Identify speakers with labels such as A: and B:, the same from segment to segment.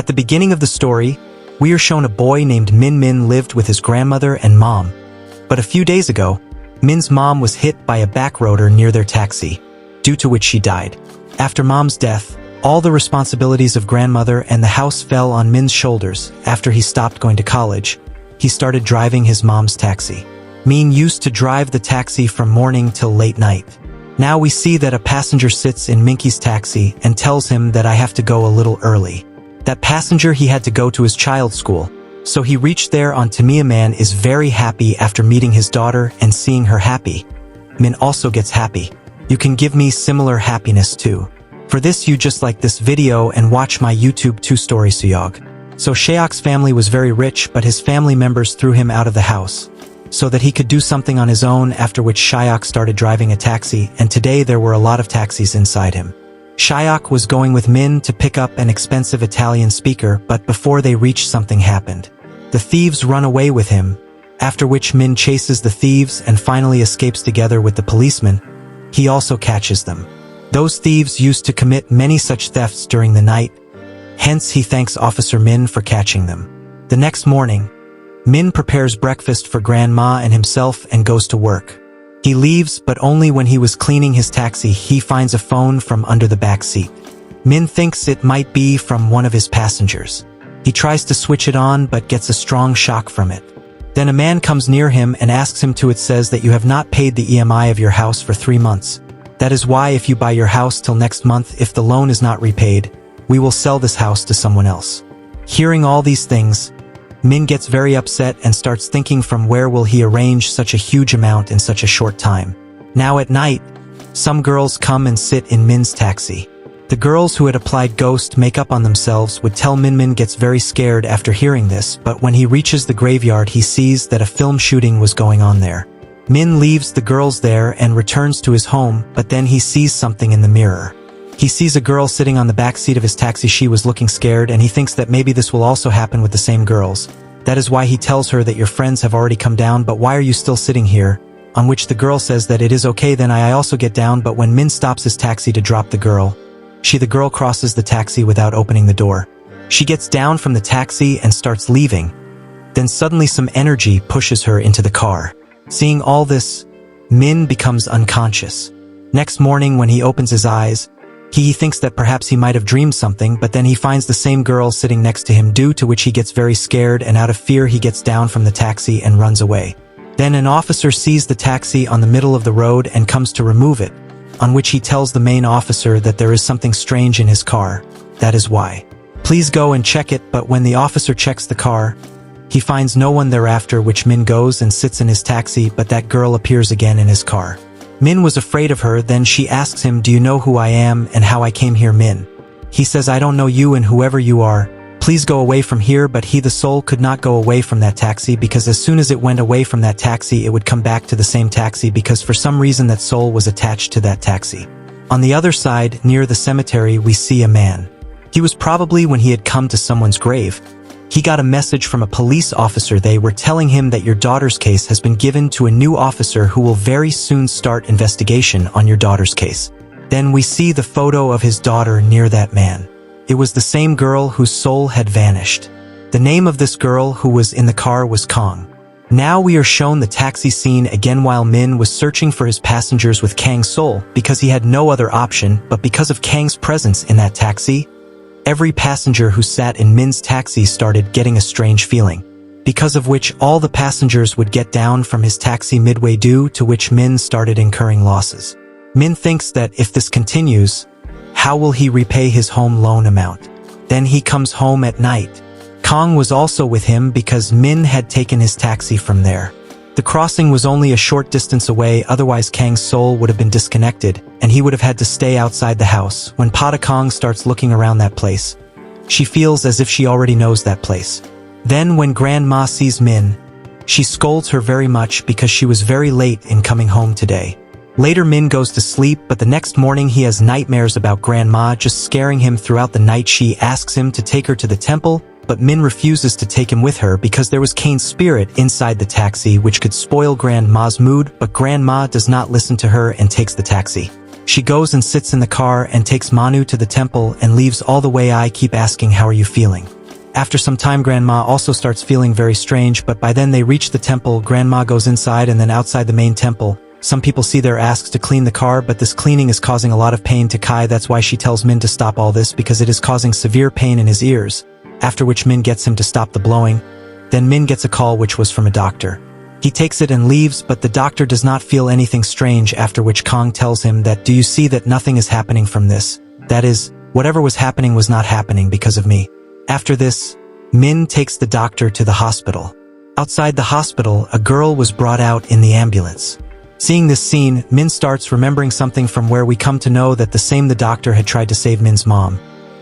A: At the beginning of the story, we are shown a boy named Min lived with his grandmother and mom. But a few days ago, Min's mom was hit by a backroader near their taxi, due to which she died. After mom's death, all the responsibilities of grandmother and the house fell on Min's shoulders. After he stopped going to college, he started driving his mom's taxi. Min used to drive the taxi from morning till late night. Now we see that a passenger sits in Minky's taxi and tells him that I have to go a little early. That passenger he had to go to his child's school. So he reached there on Tamiya. Man is very happy after meeting his daughter and seeing her happy. Min also gets happy. You can give me similar happiness too. For this you just like this video and watch my YouTube 2 story Suyog. So Sheok's family was very rich, but his family members threw him out of the house, so that he could do something on his own, after which Sheok started driving a taxi, and today there were a lot of taxis inside him. Sheok was going with Min to pick up an expensive Italian speaker, but before they reached something happened. The thieves run away with him, after which Min chases the thieves and finally escapes together with the policeman. He also catches them. Those thieves used to commit many such thefts during the night, hence he thanks Officer Min for catching them. The next morning, Min prepares breakfast for grandma and himself and goes to work. He leaves, but only when he was cleaning his taxi he finds a phone from under the back seat. Min thinks it might be from one of his passengers. He tries to switch it on but gets a strong shock from it. Then a man comes near him and asks him to. It says that you have not paid the EMI of your house for 3 months. That is why if you buy your house till next month, if the loan is not repaid, we will sell this house to someone else. Hearing all these things, Min gets very upset and starts thinking from where will he arrange such a huge amount in such a short time. Now at night, some girls come and sit in Min's taxi. The girls who had applied ghost makeup on themselves would tell Min. Min gets very scared after hearing this, but when he reaches the graveyard he sees that a film shooting was going on there. Min leaves the girls there and returns to his home, but then he sees something in the mirror. He sees a girl sitting on the back seat of his taxi. She was looking scared and he thinks that maybe this will also happen with the same girls. That is why he tells her that your friends have already come down, but why are you still sitting here? On which the girl says that it is okay, then I also get down. But when Min stops his taxi to drop the girl, the girl crosses the taxi without opening the door. She gets down from the taxi and starts leaving. Then suddenly some energy pushes her into the car. Seeing all this, Min becomes unconscious. Next morning when he opens his eyes, he thinks that perhaps he might have dreamed something, but then he finds the same girl sitting next to him, due to which he gets very scared and out of fear he gets down from the taxi and runs away. Then an officer sees the taxi on the middle of the road and comes to remove it, on which he tells the main officer that there is something strange in his car. That is why. Please go and check it. But when the officer checks the car, he finds no one thereafter, which Min goes and sits in his taxi, but that girl appears again in his car. Min was afraid of her. Then she asks him, do you know who I am and how I came here? Min. He says, I don't know you and whoever you are, please go away from here. But he, the soul, could not go away from that taxi, because as soon as it went away from that taxi it would come back to the same taxi, because for some reason that soul was attached to that taxi. On the other side, near the cemetery, we see a man. He was probably when he had come to someone's grave. He got a message from a police officer. They were telling him that your daughter's case has been given to a new officer who will very soon start investigation on your daughter's case. Then we see the photo of his daughter near that man. It was the same girl whose soul had vanished. The name of this girl who was in the car was Kong. Now we are shown the taxi scene again while Min was searching for his passengers with Kang's soul, because he had no other option. But because of Kang's presence in that taxi, every passenger who sat in Min's taxi started getting a strange feeling, because of which all the passengers would get down from his taxi midway, due to which Min started incurring losses. Min thinks that if this continues, how will he repay his home loan amount? Then he comes home at night. Kong was also with him because Min had taken his taxi from there. The crossing was only a short distance away, otherwise Kang's soul would have been disconnected, and he would have had to stay outside the house. When Pada Kong starts looking around that place, she feels as if she already knows that place. Then when Grandma sees Min, she scolds her very much because she was very late in coming home today. Later Min goes to sleep, but the next morning he has nightmares about Grandma just scaring him throughout the night. She asks him to take her to the temple, but Min refuses to take him with her because there was Kane's spirit inside the taxi which could spoil Grandma's mood, but Grandma does not listen to her and takes the taxi. She goes and sits in the car and takes Manu to the temple and leaves all the way. I keep asking, how are you feeling? After some time, Grandma also starts feeling very strange, but by then they reach the temple. Grandma goes inside, and then outside the main temple, some people see their asks to clean the car, but this cleaning is causing a lot of pain to Kai. That's why she tells Min to stop all this because it is causing severe pain in his ears, after which Min gets him to stop the blowing. Then Min gets a call which was from a doctor. He takes it and leaves, but the doctor does not feel anything strange, after which Kong tells him that, do you see that nothing is happening from this? That is, whatever was happening was not happening because of me. After this, Min takes the doctor to the hospital. Outside the hospital, a girl was brought out in the ambulance. Seeing this scene, Min starts remembering something from where we come to know that the doctor had tried to save Min's mom.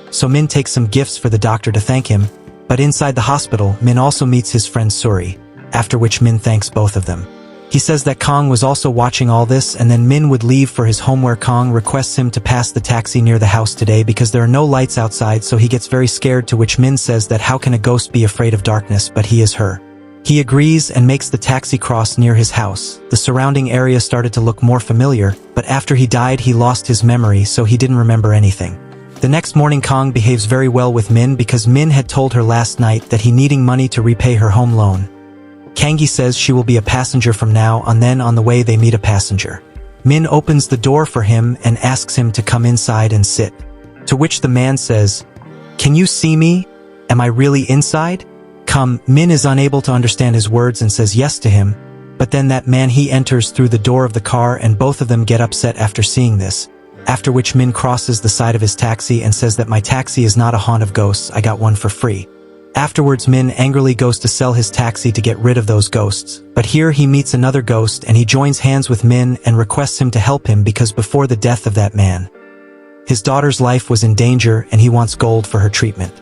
A: So Min takes some gifts for the doctor to thank him, but inside the hospital, Min also meets his friend Suri, after which Min thanks both of them. He says that Kong was also watching all this, and then Min would leave for his home, where Kong requests him to pass the taxi near the house today because there are no lights outside, so he gets very scared, to which Min says that how can a ghost be afraid of darkness, but he is her. He agrees and makes the taxi cross near his house. The surrounding area started to look more familiar, but after he died he lost his memory, so he didn't remember anything. The next morning Kong behaves very well with Min because Min had told her last night that he needing money to repay her home loan. Kangi says she will be a passenger from now on. Then on the way they meet a passenger. Min opens the door for him and asks him to come inside and sit. To which the man says, "Can you see me? Am I really inside? Come." Min is unable to understand his words and says yes to him, but then that man he enters through the door of the car and both of them get upset after seeing this. After which Min crosses the side of his taxi and says that my taxi is not a haunt of ghosts, I got one for free. Afterwards Min angrily goes to sell his taxi to get rid of those ghosts, but here he meets another ghost and he joins hands with Min and requests him to help him because before the death of that man, his daughter's life was in danger and he wants gold for her treatment.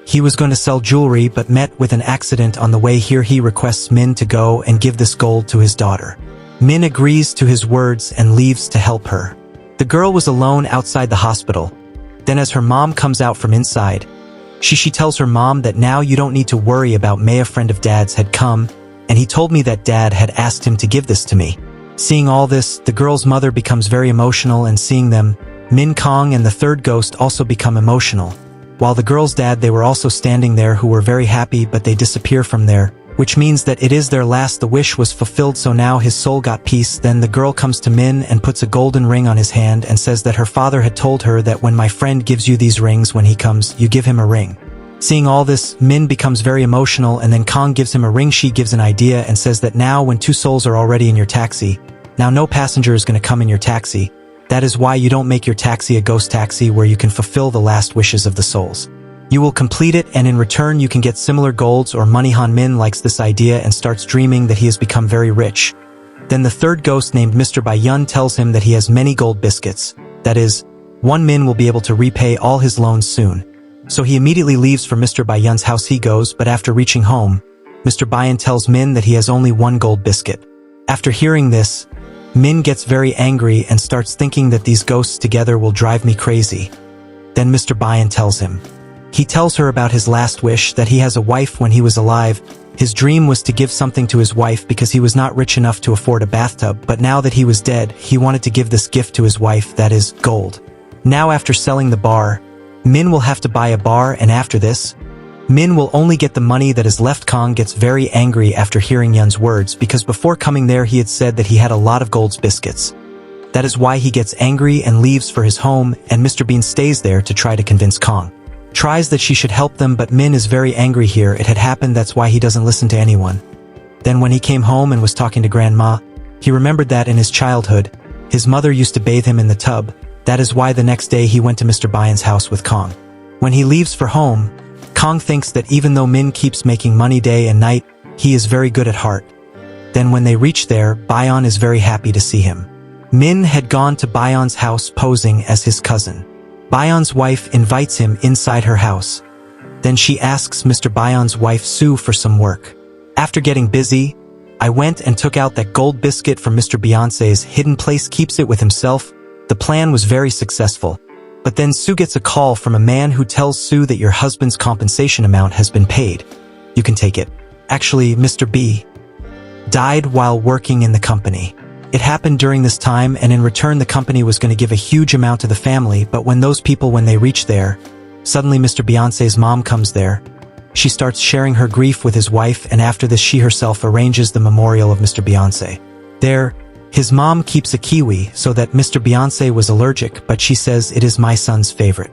A: He was going to sell jewelry but met with an accident on the way here. He requests Min to go and give this gold to his daughter. Min agrees to his words and leaves to help her. The girl was alone outside the hospital. Then as her mom comes out from inside, she tells her mom that now you don't need to worry about May. A friend of dad's had come, and he told me that dad had asked him to give this to me. Seeing all this, the girl's mother becomes very emotional, and seeing them, Min, Kong and the third ghost also become emotional. While the girl's dad, they were also standing there who were very happy, but they disappear from there, which means that it is their last. The wish was fulfilled, so now his soul got peace. Then the girl comes to Min and puts a golden ring on his hand and says that her father had told her that when my friend gives you these rings, when he comes, you give him a ring. Seeing all this, Min becomes very emotional, and then Kong gives him a ring. She gives an idea and says that now when two souls are already in your taxi, now no passenger is going to come in your taxi. That is why you don't make your taxi a ghost taxi where you can fulfill the last wishes of the souls. You will complete it, and in return you can get similar golds or money. Han Min likes this idea and starts dreaming that he has become very rich. Then the third ghost named Mr. Bayun tells him that he has many gold biscuits. That is, one Min will be able to repay all his loans soon. So he immediately leaves for Mr. Bayun's house. He goes, but after reaching home, Mr. Bayun tells Min that he has only one gold biscuit. After hearing this, Min gets very angry and starts thinking that these ghosts together will drive me crazy. Then Mr. Bayun tells him. He tells her about his last wish, that he has a wife. When he was alive, his dream was to give something to his wife because he was not rich enough to afford a bathtub, but now that he was dead, he wanted to give this gift to his wife, that is, gold. Now after selling the bar, Min will have to buy a bar, and after this, Min will only get the money that is left. Kong gets very angry after hearing Yun's words because before coming there he had said that he had a lot of gold's biscuits. That is why he gets angry and leaves for his home, and Mr. Bean stays there to try to convince Kong. Tries that she should help them, but Min is very angry here. It had happened, that's why he doesn't listen to anyone. Then when he came home and was talking to Grandma, he remembered that in his childhood, his mother used to bathe him in the tub. That is why the next day he went to Mr. Bayun's house with Kong. When he leaves for home, Kong thinks that even though Min keeps making money day and night, he is very good at heart. Then when they reach there, Bayun is very happy to see him. Min had gone to Bayun's house posing as his cousin. Bayun's wife invites him inside her house. Then she asks Mr. Bayun's wife Sue for some work. After getting busy, I went and took out that gold biscuit from Mr. Beyonce's hidden place, keeps it with himself. The plan was very successful. But then Sue gets a call from a man who tells Sue that your husband's compensation amount has been paid. You can take it. Actually, Mr. B died while working in the company. It happened during this time, and in return the company was going to give a huge amount to the family, but when they reach there, suddenly Mr. Beyonce's mom comes there. She starts sharing her grief with his wife, and after this she herself arranges the memorial of Mr. Beyonce. There, his mom keeps a kiwi so that Mr. Beyonce was allergic, but she says it is my son's favorite.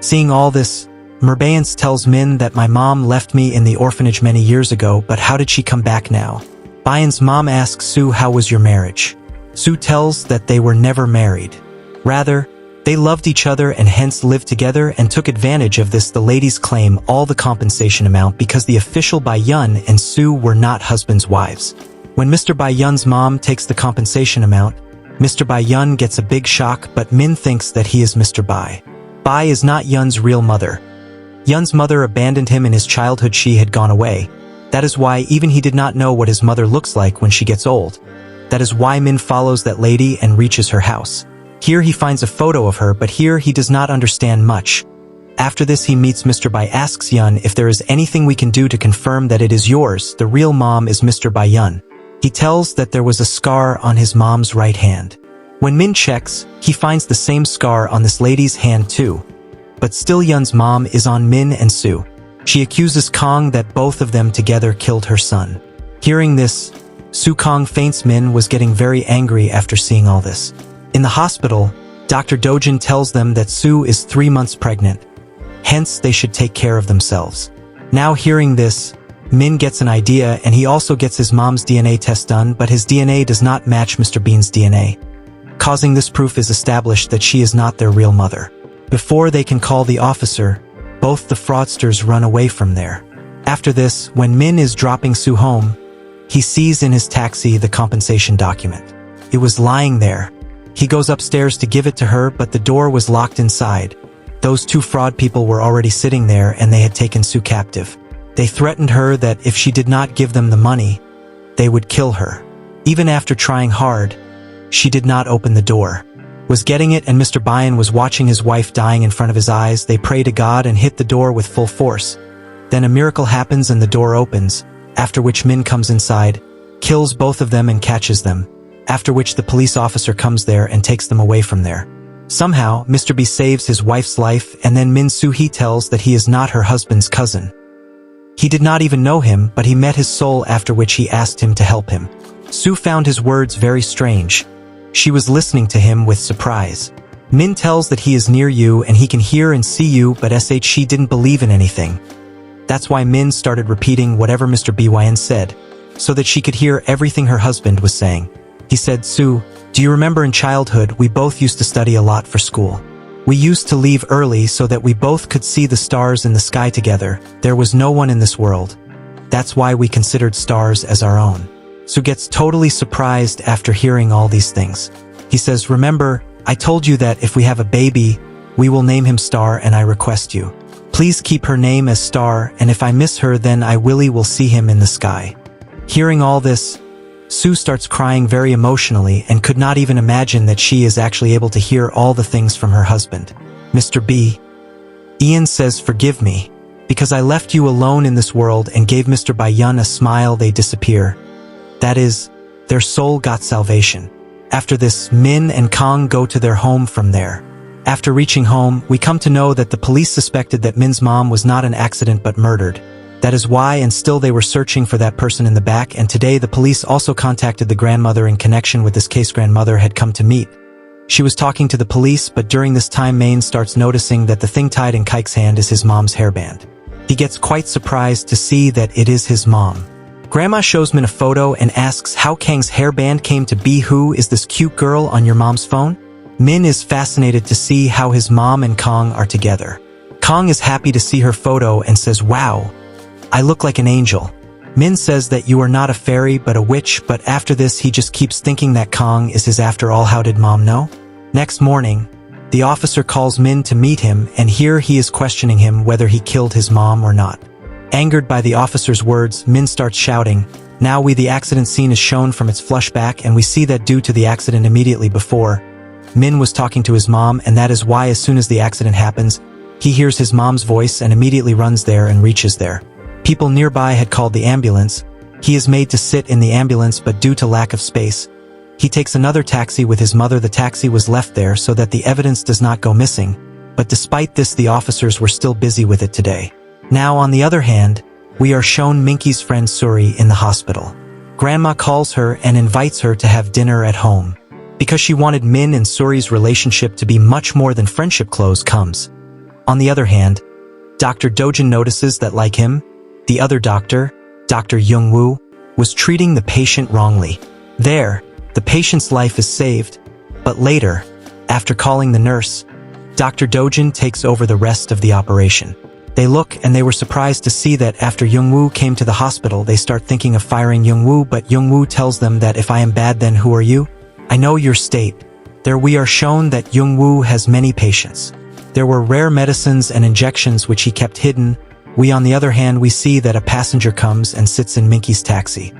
A: Seeing all this, Merbayance tells Min that my mom left me in the orphanage many years ago, but how did she come back now? Bayan's mom asks Sue, how was your marriage? Sue tells that they were never married. Rather, they loved each other and hence lived together and took advantage of this. The ladies claim all the compensation amount because the official Bayun and Sue were not husbands' wives. When Mr. Bayun's mom takes the compensation amount, Mr. Bayun gets a big shock, but Min thinks that he is Mr. Bai. Bai is not Yun's real mother. Yun's mother abandoned him in his childhood. She had gone away. That is why even he did not know what his mother looks like when she gets old. That is why Min follows that lady and reaches her house. Here he finds a photo of her, but here he does not understand much. After this he meets Mr. Bai, asks Yun if there is anything we can do to confirm that it is yours. The real mom is Mr. Bayun. He tells that there was a scar on his mom's right hand. When Min checks, he finds the same scar on this lady's hand too. But still Yun's mom is on Min and Sue. She accuses Kong that both of them together killed her son. Hearing this, Sue Kong faints. Min was getting very angry after seeing all this. In the hospital, Dr. Dojin tells them that Sue is 3 months pregnant. Hence, they should take care of themselves. Now hearing this, Min gets an idea, and he also gets his mom's DNA test done, but his DNA does not match Mr. Bean's DNA. Causing this proof is established that she is not their real mother. Before they can call the officer, both the fraudsters run away from there. After this, when Min is dropping Sue home, he sees in his taxi the compensation document. It was lying there. He goes upstairs to give it to her, but the door was locked inside. Those 2 fraud people were already sitting there, and they had taken Sue captive. They threatened her that if she did not give them the money, they would kill her. Even after trying hard, she did not open the door. Was getting it, and Mr. Bayan was watching his wife dying in front of his eyes. They pray to God and hit the door with full force. Then a miracle happens and the door opens, after which Min comes inside, kills both of them and catches them, after which the police officer comes there and takes them away from there. Somehow, Mr. B saves his wife's life, and then Min Soo-hee tells that he is not her husband's cousin. He did not even know him, but he met his soul, after which he asked him to help him. Sue found his words very strange. She was listening to him with surprise. Min tells that he is near you and he can hear and see you, but she didn't believe in anything. That's why Min started repeating whatever Mr. Byn said, so that she could hear everything her husband was saying. He said, Sue, do you remember in childhood we both used to study a lot for school? We used to leave early so that we both could see the stars in the sky together. There was no one in this world. That's why we considered stars as our own. Sue gets totally surprised after hearing all these things. He says, remember, I told you that if we have a baby, we will name him Star, and I request you, please keep her name as Star, and if I miss her then I will see him in the sky. Hearing all this, Sue starts crying very emotionally and could not even imagine that she is actually able to hear all the things from her husband. Mr. B. Ian says, forgive me, because I left you alone in this world, and gave Mr. Bayun a smile. They disappear. That is, their soul got salvation. After this, Min and Kong go to their home from there. After reaching home, we come to know that the police suspected that Min's mom was not an accident but murdered. That is why, and still they were searching for that person in the back, and today the police also contacted the grandmother in connection with this case. Grandmother had come to meet. She was talking to the police, but during this time Maine starts noticing that the thing tied in Kike's hand is his mom's hairband. He gets quite surprised to see that it is his mom. Grandma shows Min a photo and asks how Kang's hairband came to be. Who is this cute girl on your mom's phone? Min is fascinated to see how his mom and Kong are together. Kong is happy to see her photo and says, wow, I look like an angel. Min says that you are not a fairy but a witch, but after this he just keeps thinking that Kong is his after all. How did mom know? Next morning, the officer calls Min to meet him, and here he is questioning him whether he killed his mom or not. Angered by the officer's words, Min starts shouting. Now the accident scene is shown from its flashback, and we see that due to the accident immediately before, Min was talking to his mom, and that is why as soon as the accident happens, he hears his mom's voice and immediately runs there and reaches there. People nearby had called the ambulance. He is made to sit in the ambulance, but due to lack of space, He takes another taxi with his mother. The taxi was left there so that the evidence does not go missing, but despite this the officers were still busy with it today. Now on the other hand, we are shown Minky's friend Suri in the hospital. Grandma calls her and invites her to have dinner at home. Because she wanted Min and Suri's relationship to be much more than friendship close comes. On the other hand, Dr. Dojin notices that like him, the other doctor, Dr. Young-woo, was treating the patient wrongly. There, the patient's life is saved, but later, after calling the nurse, Dr. Dojin takes over the rest of the operation. They look and they were surprised to see that after Young-woo came to the hospital they start thinking of firing Young-woo, but Young-woo tells them that if I am bad then who are you? I know your state. There we are shown that Young-woo has many patients. There were rare medicines and injections which he kept hidden. We on the other hand we see that a passenger comes and sits in Minky's taxi.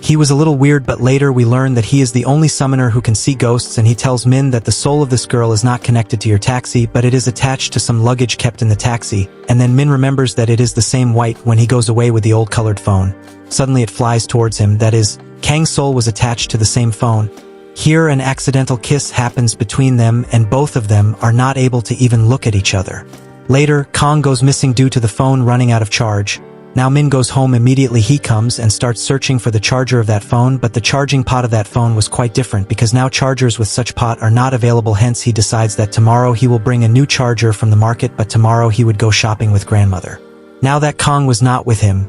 A: He was a little weird, but later we learn that he is the only summoner who can see ghosts, and he tells Min that the soul of this girl is not connected to your taxi but it is attached to some luggage kept in the taxi, and then Min remembers that it is the same white when he goes away with the old colored phone. Suddenly it flies towards him, that is, Kang's soul was attached to the same phone. Here an accidental kiss happens between them and both of them are not able to even look at each other. Later, Kang goes missing due to the phone running out of charge. Now Min goes home immediately. He comes and starts searching for the charger of that phone, but the charging pot of that phone was quite different because now chargers with such pot are not available. Hence he decides that tomorrow he will bring a new charger from the market, but tomorrow he would go shopping with grandmother. Now that Kang was not with him,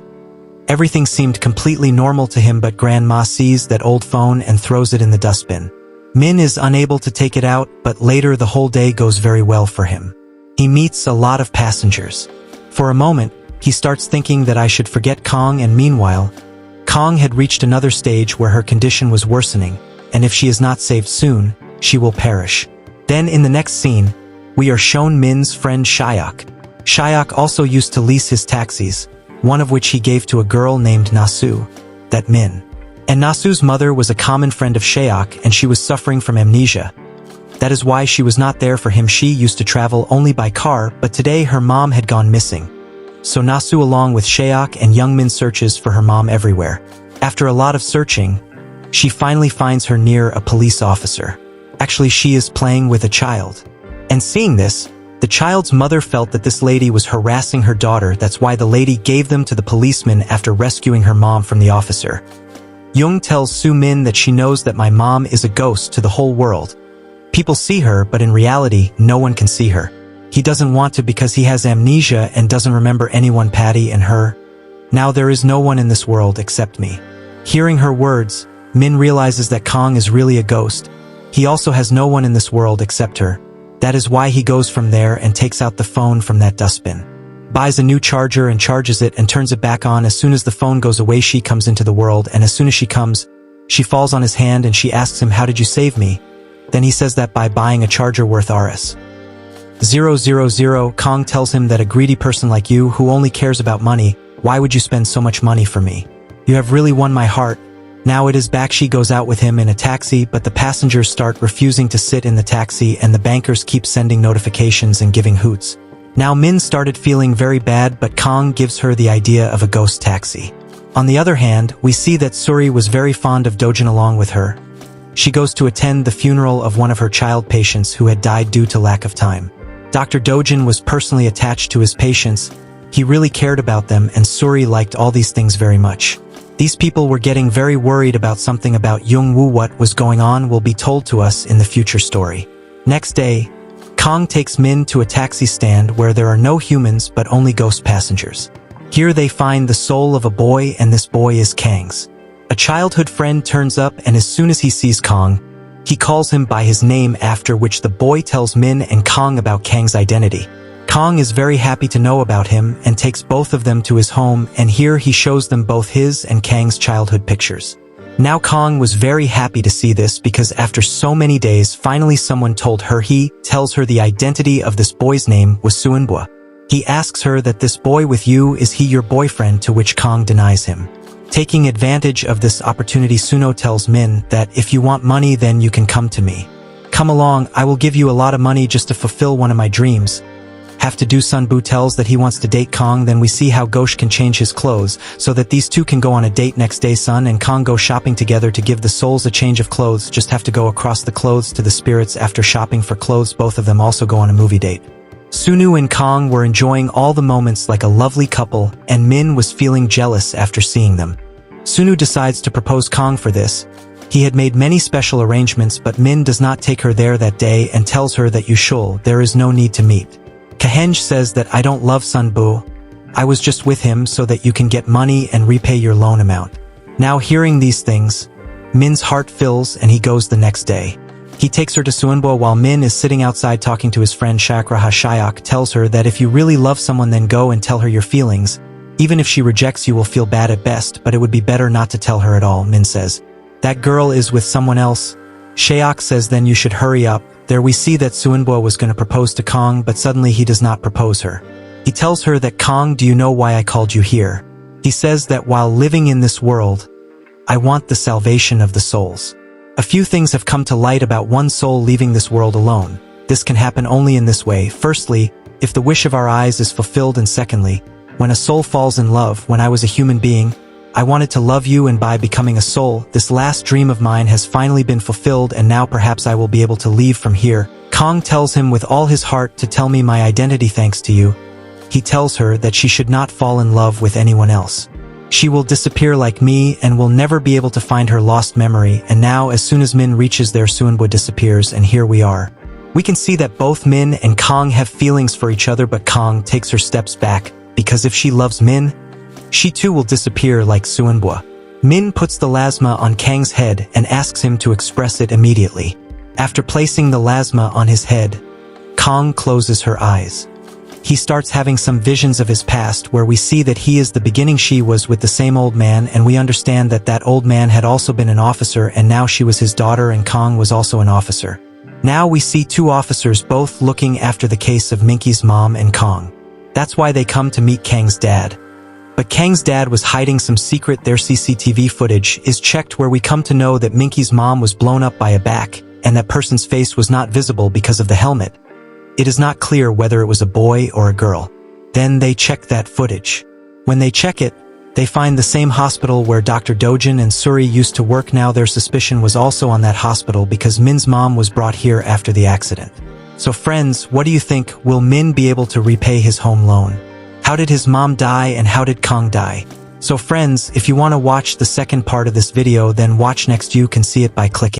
A: everything seemed completely normal to him, but Grandma sees that old phone and throws it in the dustbin. Min is unable to take it out, but later the whole day goes very well for him. He meets a lot of passengers. For a moment, he starts thinking that I should forget Kang, and meanwhile, Kang had reached another stage where her condition was worsening, and if she is not saved soon, she will perish. Then in the next scene, we are shown Min's friend Shayak. Shayak also used to lease his taxis, one of which he gave to a girl named Nasu, that Min. And Nasu's mother was a common friend of Shayak and she was suffering from amnesia. That is why she was not there for him. She used to travel only by car, but today her mom had gone missing. So Nasu along with Shayak and Young Min searches for her mom everywhere. After a lot of searching, she finally finds her near a police officer. Actually, she is playing with a child. And seeing this, the child's mother felt that this lady was harassing her daughter. That's why the lady gave them to the policeman after rescuing her mom from the officer. Jung tells Soo Min that she knows that my mom is a ghost to the whole world. People see her, but in reality, no one can see her. He doesn't want to because he has amnesia and doesn't remember anyone, Patty and her. Now there is no one in this world except me. Hearing her words, Min realizes that Kang is really a ghost. He also has no one in this world except her. That is why he goes from there and takes out the phone from that dustbin. Buys a new charger and charges it and turns it back on. As soon as the phone goes away, she comes into the world, and as soon as she comes, she falls on his hand and she asks him, "How did you save me?" Then he says that by buying a charger worth Rs.000. Kang tells him that a greedy person like you who only cares about money, why would you spend so much money for me? You have really won my heart. Now it is back. She goes out with him in a taxi, but the passengers start refusing to sit in the taxi and the bankers keep sending notifications and giving hoots. Now Min started feeling very bad, but Kang gives her the idea of a ghost taxi. On the other hand, we see that Suri was very fond of Dojin along with her. She goes to attend the funeral of one of her child patients who had died due to lack of time. Dr. Dojin was personally attached to his patients. He really cared about them, and Suri liked all these things very much. These people were getting very worried about something about Young-woo. What was going on will be told to us in the future story. Next day, Kang takes Min to a taxi stand where there are no humans but only ghost passengers. Here they find the soul of a boy, and this boy is Kang's. A childhood friend turns up, and as soon as he sees Kang, he calls him by his name, after which the boy tells Min and Kang about Kang's identity. Kang is very happy to know about him and takes both of them to his home, and here he shows them both his and Kang's childhood pictures. Now Kang was very happy to see this because after so many days, finally someone told her. He tells her the identity of this boy's name was Suinbua. He asks her that this boy with you, is he your boyfriend, to which Kang denies him. Taking advantage of this opportunity, Suno tells Min that if you want money then you can come to me. Come along, I will give you a lot of money just to fulfill one of my dreams. have to do. Sunbu tells that he wants to date Kong. Then we see how Ghosh can change his clothes so that these two can go on a date. Next day, Sun and Kong go shopping together to give the souls a change of clothes. Just have to go across the clothes to the spirits. After shopping for clothes, both of them also go on a movie date. Sunu and Kong were enjoying all the moments like a lovely couple, and Min was feeling jealous after seeing them. Sunu decides to propose Kong for this. He had made many special arrangements, but Min does not take her there that day and tells her that there is no need to meet. Kahenge says that I don't love Sunbu. I was just with him so that you can get money and repay your loan amount. Now hearing these things, Min's heart fills and he goes the next day. He takes her to Suunbo while Min is sitting outside talking to his friend Shakraha. Shayak tells her that if you really love someone, then go and tell her your feelings. Even if she rejects you will feel bad at best, but it would be better not to tell her at all. Min says, that girl is with someone else. Shayak says then you should hurry up. There we see that Suunbo was going to propose to Kong, but suddenly he does not propose her. He tells her that Kong, do you know why I called you here? He says that while living in this world, I want the salvation of the souls. A few things have come to light about one soul leaving this world alone. This can happen only in this way. Firstly, if the wish of our eyes is fulfilled, and secondly, when a soul falls in love. When I was a human being, I wanted to love you, and by becoming a soul, this last dream of mine has finally been fulfilled, and now perhaps I will be able to leave from here. Kong tells him with all his heart to tell me my identity thanks to you. He tells her that she should not fall in love with anyone else. She will disappear like me and will never be able to find her lost memory. And now as soon as Min reaches there, Suunbo disappears, and here we are. We can see that both Min and Kong have feelings for each other, but Kong takes her steps back, because if she loves Min, she too will disappear like Suunbo. Min puts the lasma on Kang's head and asks him to express it immediately. After placing the lasma on his head, Kong closes her eyes. He starts having some visions of his past where we see that he is the beginning. She was with the same old man, and we understand that that old man had also been an officer, and now she was his daughter, and Kong was also an officer. Now we see two officers both looking after the case of Minky's mom and Kong. That's why they come to meet Kang's dad. But Kang's dad was hiding some secret. Their CCTV footage is checked where we come to know that Minky's mom was blown up by a back, and that person's face was not visible because of the helmet. It is not clear whether it was a boy or a girl. Then they check that footage. When they check it, they find the same hospital where Dr. Dojin and Suri used to work. Now their suspicion was also on that hospital because Min's mom was brought here after the accident. So friends, what do you think? Will Min be able to repay his home loan? How did his mom die, and how did Kong die? So friends, if you want to watch the second part of this video, then watch next. You can see it by clicking.